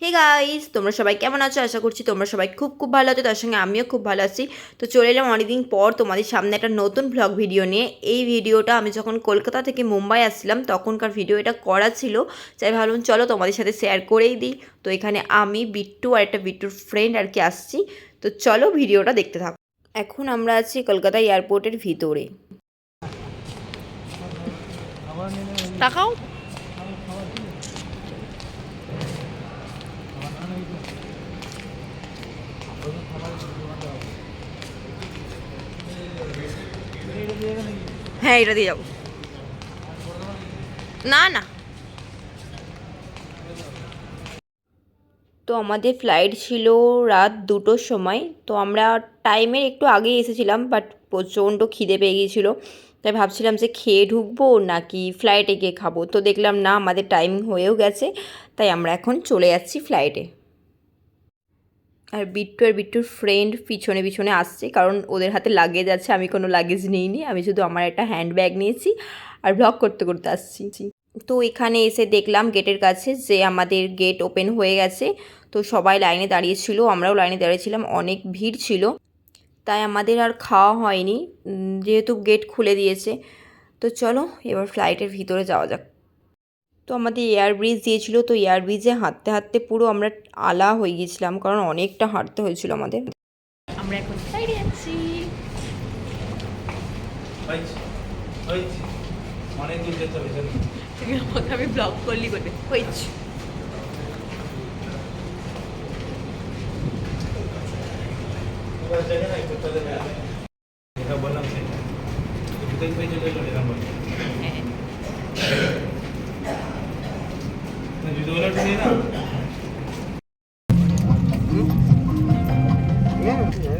Hey guys, তোমরা সবাই কেমন আছো? আশা করছি তোমরা সবাই খুব খুব ভালো আছো। তার সঙ্গে আমিও খুব ভালো আছি। তো চলে এলাম অনেকদিন পর তোমাদের সামনে একটা নতুন ভ্লগ ভিডিও নিয়ে। এই ভিডিওটা আমি যখন কলকাতা থেকে মুম্বাই আসছিলাম তখনকার ভিডিও এটা করা ছিল। তাই ভাবলাম চলো তোমাদের সাথে শেয়ার করেই দিই। তো এখানে আমি বিট্টু আর একটা বিট্টুর ফ্রেন্ড আর কি আসছি। তো চলো ভিডিওটা দেখতে থাকো। এখন আমরা আছি কলকাতা এয়ারপোর্টের ভিতরে। তাকাও। হ্যাঁ, এটা দিয়ে যাবো। না না, তো আমাদের ফ্লাইট ছিল রাত 2টোর সময়। তো আমরা টাইমের একটু আগেই এসেছিলাম, বাট প্রচণ্ড খিদে পেয়ে গিয়েছিলো। তাই ভাবছিলাম যে খেয়ে ঢুকবো নাকি ফ্লাইটে গিয়ে খাবো। তো দেখলাম না, আমাদের টাইম হয়েও গেছে। তাই আমরা এখন চলে যাচ্ছি ফ্লাইটে। আর বিট্টু আর বিট্টুর ফ্রেন্ড পিছনে পিছনে আসছে, কারণ ওদের হাতে লাগেজ আছে, আমি কোনো লাগেজ নিইনি। আমি শুধু আমার একটা হ্যান্ড ব্যাগ নিয়েছি আর ব্লগ করতে করতে আসছি। তো এখানে এসে দেখলাম গেটের কাছে যে আমাদের গেট ওপেন হয়ে গেছে। তো সবাই লাইনে দাঁড়িয়েছিল, আমরাও লাইনে দাঁড়িয়েছিলাম, অনেক ভিড় ছিল। তাই আমাদের আর খাওয়া হয়নি, যেহেতু গেট খুলে দিয়েছে। তো চলো এবার ফ্লাইটের ভিতরে যাওয়া যাক। তো আমাদের এয়ার ব্রিজ দিয়েছিল, তো এয়ার ব্রিজে হাঁটতে হাঁটতে পুরো আমরা আলা হয়ে গিয়েছিলাম, কারণ অনেকটা হাঁটতে হয়েছিল আমাদের। আমরা এখন ফ্লাইটে যাচ্ছি। অনেক দূর যেতে হবে, তুমি আমাকে আমি ব্লগ করলি বলে হয়েছে।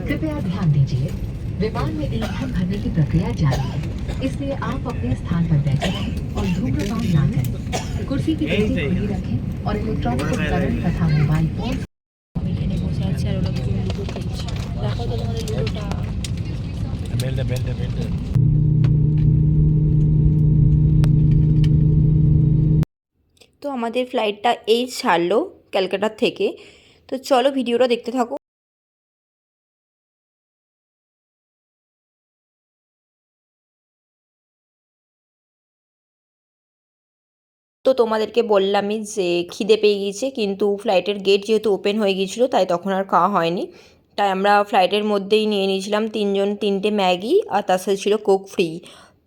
कृपया ध्यान दीजिए, विमान में ईंधन भरने की प्रक्रिया जारी है, इसलिए आप अपने स्थान पर बैठे रहें और धूम्रपान ना करें। कुर्सी की कुर्सी खुली रखें और इलेक्ट्रॉनिक उपकरण तथा मोबाइल फोन। আমি এখানে বসে আছি আর ওরা দুজন লুডো খেলছে। দেখো তো তোমাদের লুডোটা। তো আমাদের ফ্লাইটটা এই ছাড়লো ক্যালকাটা থেকে। তো চলো ভিডিওটা দেখতে থাকো। তো তোমাদেরকে বললামই যে খিদে পেয়ে গিয়েছে, কিন্তু ফ্লাইটের গেট যেহেতু ওপেন হয়ে গিয়েছিলো তাই তখন আর খাওয়া হয়নি। তাই আমরা ফ্লাইটের মধ্যেই নিয়ে নিয়েছিলাম তিনজন 3টে ম্যাগি, আর তার সাথে ছিল কোক ফ্রি।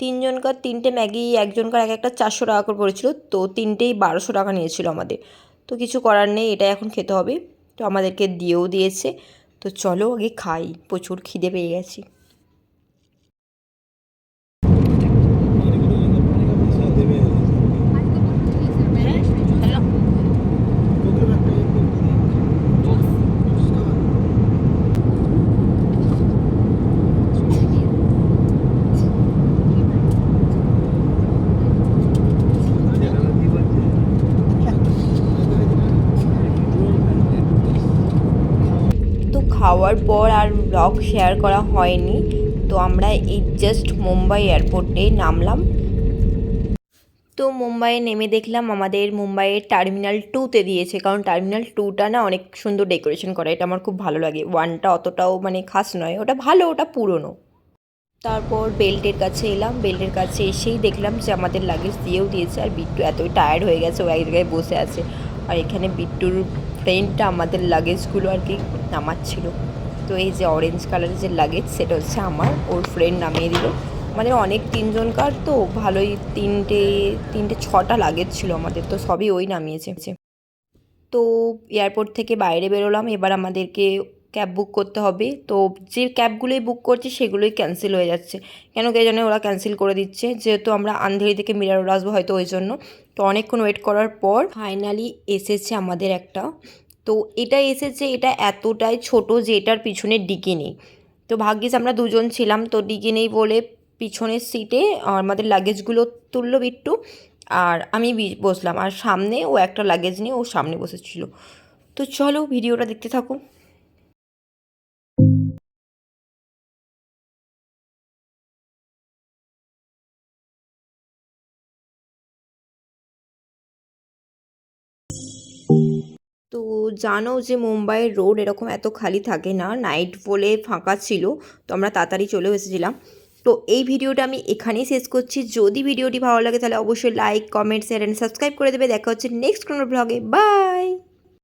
তিনজনকার 3টে ম্যাগি, একজনকার এক একটা 400 টাকা করে পড়েছিলো। তো তিনটেই 1200 টাকা নিয়েছিল আমাদের। তো কিছু করার নেই, এটা এখন খেতে হবে। তো আমাদেরকে দিয়েও দিয়েছে। তো চলো আগে খাই, প্রচুর খিদে পেয়ে গেছি। খাওয়ার পর আর ব্লগ শেয়ার করা হয়নি। তো আমরা এই জাস্ট মুম্বাই এয়ারপোর্টে নামলাম। তো মুম্বাইয়ে নেমে দেখলাম আমাদের মুম্বাইয়ের টার্মিনাল 2তে দিয়েছে, কারণ টার্মিনাল 2টা না অনেক সুন্দর ডেকোরেশন করা, এটা আমার খুব ভালো লাগে। 1টা অতটাও মানে খাস নয়, ওটা ভালো, ওটা পুরনো। তারপর বেল্টের কাছে এলাম, বেল্টের কাছে এসেই দেখলাম যে আমাদের লাগেজ দিয়েও দিয়েছে। আর বিট্টু এতই টায়ার্ড হয়ে গেছে, ও এক জায়গায় বসে আছে। আর এখানে বিট্টুর ফ্রেন্ডটা আমাদের লাগেজগুলো আর কি নামাচ্ছিল। তো এই যে অরেঞ্জ কালারের যে লাগেজ, সেটা হচ্ছে আমার, ওর ফ্রেন্ড নামিয়ে দিল। আমাদের অনেক তিনজনকার, তো ভালোই তিনটে তিনটে 6টা লাগেজ ছিল আমাদের, তো সবই ওই নামিয়েছে। তো এয়ারপোর্ট থেকে বাইরে বেরোলাম, এবার আমাদেরকে ক্যাব বুক করতে হবে। তো যে ক্যাবগুলোই বুক করছি সেগুলোই ক্যান্সেল হয়ে যাচ্ছে, কেন কে জানে ওরা ক্যান্সেল করে দিচ্ছে, যেহেতু আমরা আন্ধেরি থেকে মিরার আসবো হয়তো ওই জন্য। তো অনেকক্ষণ ওয়েট করার পর ফাইনালি এসেছে আমাদের একটা। তো এটা এসেছে, এটা এতটাই ছোট যে এটার পিছনে ডিকি নেই। তো ভাগ্যিস আমরা দুজন ছিলাম, তো ডিকি নেই বলে পিছনের সিটে আমাদের লাগেজগুলো তুললো বিট্টু, আর আমি বসলাম, আর সামনে ও একটা লাগেজ নিয়ে ও সামনে বসেছিল। তো চলো ভিডিওটা দেখতে থাকো। তো জানো যে মুম্বাইয়ের রোড এরকম এত খালি থাকে না, নাইট বলে ফাঁকা ছিল, তো আমরা তাড়াতাড়ি চলেও এসেছিলাম। তো এই ভিডিওটা আমি এখানেই শেষ করছি। যদি ভিডিওটি ভালো লাগে তাহলে অবশ্যই like, comment, share and subscribe করে দেবে। দেখা হচ্ছে নেক্সট কোনো ব্লগে। বাই।